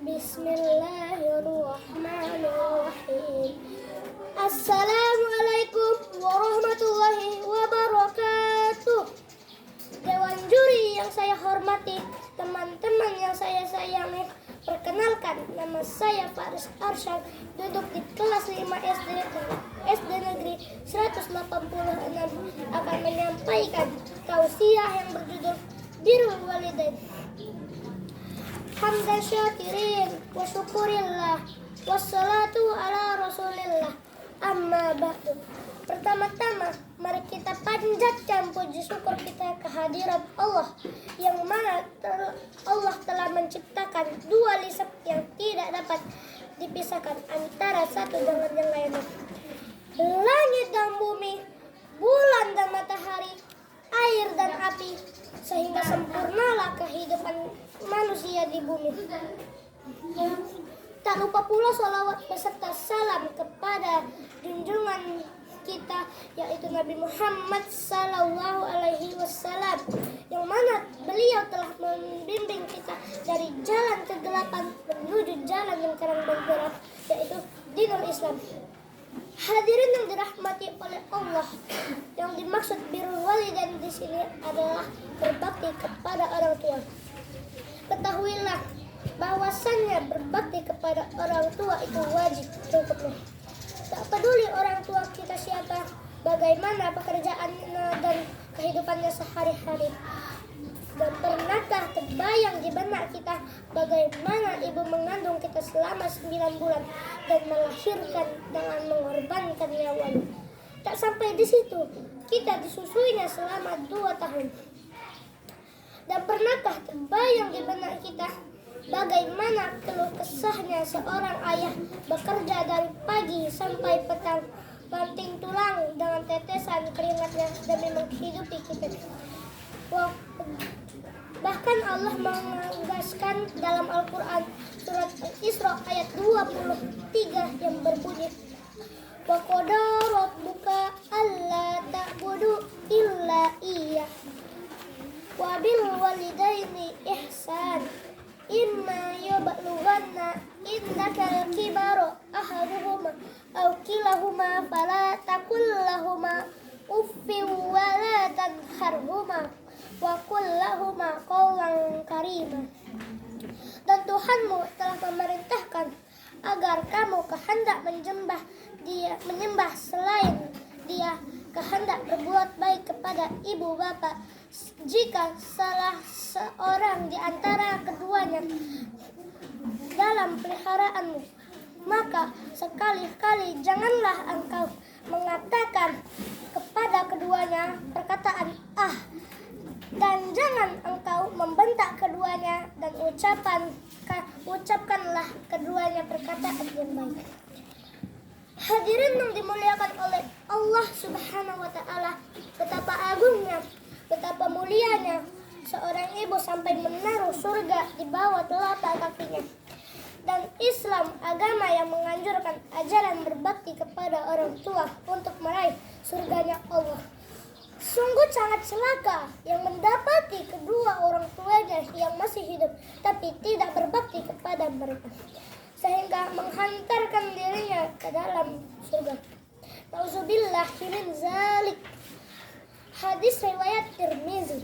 Bismillahirrahmanirrahim. Assalamualaikum warahmatullahi wabarakatuh. Dewan juri yang saya hormati, teman-teman yang saya sayangi, perkenalkan, nama saya Faris Arsyad, duduk di kelas 5 SD Negeri 186, akan menyampaikan tausiah yang berjudul Birrul Walidain. Hamdan syakirin wa syukurillah wassalatu ala rasulillah, amma ba'du. Pertama-tama, mari kita panjatkan puji syukur kita kehadirat Allah, yang mana Allah telah menciptakan dua lisan yang tidak dapat dipisahkan antara satu dengan yang lainnya. Langit dan bumi, bulan dan matahari, air dan api, sehingga sempurnalah kehidupan manusia di bumi. Tak lupa pula salawat beserta salam kepada junjungan kita, yaitu Nabi Muhammad Sallallahu Alaihi Wasallam, yang mana beliau telah membimbing kita dari jalan kegelapan menuju jalan yang terang benderang, yaitu dinul Islam. Hadirin yang dirahmati oleh Allah, yang dimaksud birrul walidain di sini adalah berbakti kepada orang tua. Ketahuilah bahwasannya berbakti kepada orang tua itu wajib untukmu. Tak peduli orang tua kita siapa, bagaimana pekerjaannya dan kehidupannya sehari-hari. Dan pernahkah terbayang di benak kita bagaimana ibu mengandung kita selama 9 bulan dan melahirkan dengan mengorbankan nyawanya. Tak sampai di situ, kita disusuinya selama 2 tahun. Dan pernahkah terbayang di benak kita bagaimana keluh kesahnya seorang ayah bekerja dari pagi sampai petang, banting tulang dengan tetesan keringatnya demi menghidupi kita. Bahkan Allah menegaskan dalam Al-Quran surat Al-Isra ayat 23 yang berbunyi, wa qada rabbuka alla ta'budu illa iyyah wa bil walidaini ihsan imma yablughanna indaka al-kibara ahaduhuma aw kilahuma fala taqul lahumā uffin wa la tanharhumā wa qul lahumā qawlan karīmā. Dan Tuhanmu telah memerintahkan agar kamu kehendak menyembah selain Dia, kehendak berbuat baik kepada ibu bapa. Jika salah seorang di antara keduanya dalam peliharaanmu, maka sekali-kali janganlah engkau mengatakan kepada keduanya perkataan "ah", dan jangan engkau membentak keduanya, dan ucapkanlah keduanya perkataan yang baik. Hadirin yang dimuliakan oleh Allah Subhanahu wa Ta'ala, betapa agungnya, betapa mulianya seorang ibu sampai menaruh surga di bawah telapak kakinya. Dan Islam, agama yang menganjurkan ajaran berbakti kepada orang tua untuk meraih surganya Allah. Sungguh sangat celaka yang mendapati kedua orang tuanya yang masih hidup tapi tidak berbakti kepada mereka, sehingga menghantarkan dirinya ke dalam surga. Nauzubillah min zalik. Hadis riwayat Tirmizi.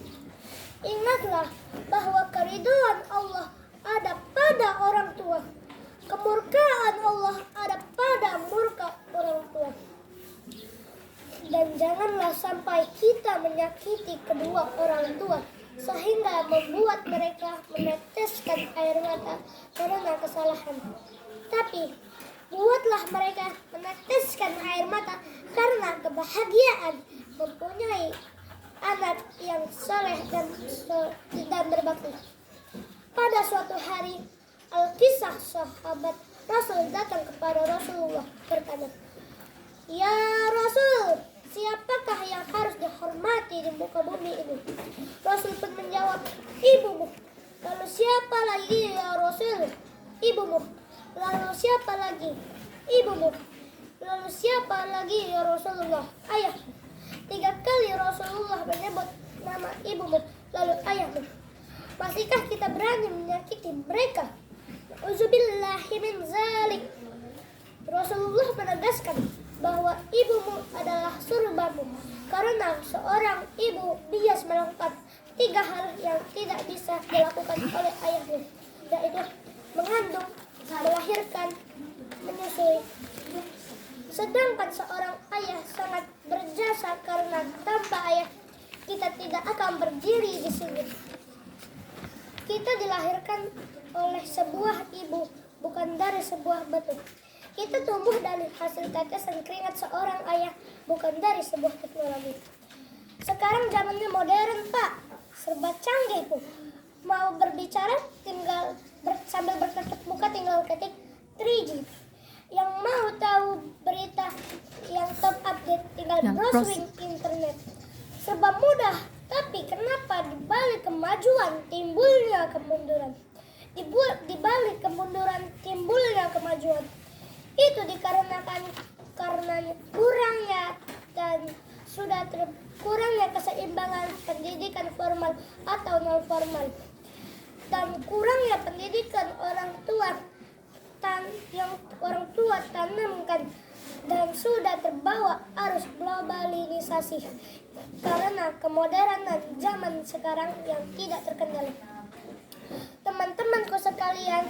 Ingatlah bahwa keridhaan Allah ada pada orang tua, kemurkaan Allah ada pada murka orang tua. Dan janganlah sampai kita menyakiti kedua orang tua sehingga membuat mereka meneteskan air mata karena kesalahan. Tapi buatlah mereka meneteskan air mata karena kebahagiaan mempunyai anak yang saleh dan berbakti. Pada suatu hari, Al-Kisah sahabat Rasul datang kepada Rasulullah bertanya, "Ya Rasul, siapakah yang harus dihormati di muka bumi ini?" Rasul pun menjawab, "Ibumu." "Lalu siapa lagi ya Rasul?" "Ibumu." "Lalu siapa lagi?" "Ibumu." "Lalu siapa lagi ya Rasulullah?" "Ayahmu." 3 kali Rasulullah menyebut nama ibumu, lalu ayahmu. Masihkah kita berani menyakiti mereka? Uzubillah. zalik. Rasulullah menegaskan bahwa ibumu adalah surgamu, karena seorang ibu bias melakukan 3 hal yang tidak bisa dilakukan oleh ayahnya, yaitu mengandung, melahirkan, menyusui. Sedangkan seorang ayah sangat berjasa, karena tanpa ayah kita tidak akan berdiri di sini. Kita dilahirkan oleh sebuah ibu, bukan dari sebuah batu. Kita tumbuh dari hasil tetesan keringat seorang ayah, bukan dari sebuah teknologi. Sekarang zamannya modern, Pak, serba canggih, Bu. Mau berbicara tinggal sambil bertatap muka tinggal ketik 3G. Yang mau tahu berita yang top update tinggal browsing internet. Serba mudah, tapi kenapa di balik kemajuan timbulnya kemunduran? Di balik kemunduran timbulnya kemajuan. Itu dikarenakan kurangnya dan sudah kurangnya keseimbangan pendidikan formal atau non formal, dan kurangnya pendidikan orang tua yang orang tua tanamkan, dan sudah terbawa arus globalisasi karena kemodernan zaman sekarang yang tidak terkendali. Teman-temanku sekalian,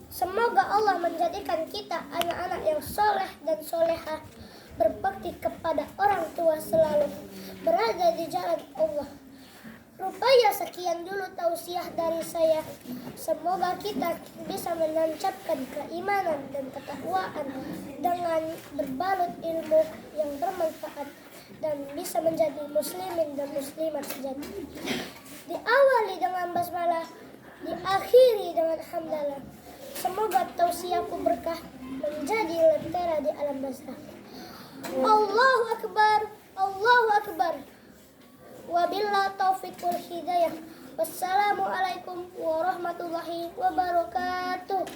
semoga Allah menjadikan kita anak-anak yang soleh dan solehah, berbakti kepada orang tua, selalu berada di jalan Allah. Rupanya sekian dulu tausiah dari saya. Semoga kita bisa menancapkan keimanan dan ketakwaan dengan berbalut ilmu yang bermanfaat, dan bisa menjadi muslimin dan muslimat sejati. Diawali dengan basmalah, diakhiri dengan hamdalah. Semoga tausiahku berkah menjadi lentera di alam barzakh. Allahu Akbar, Allahu Akbar. Wabillahi taufiq wal hidayah. Wassalamualaikum warahmatullahi wabarakatuh.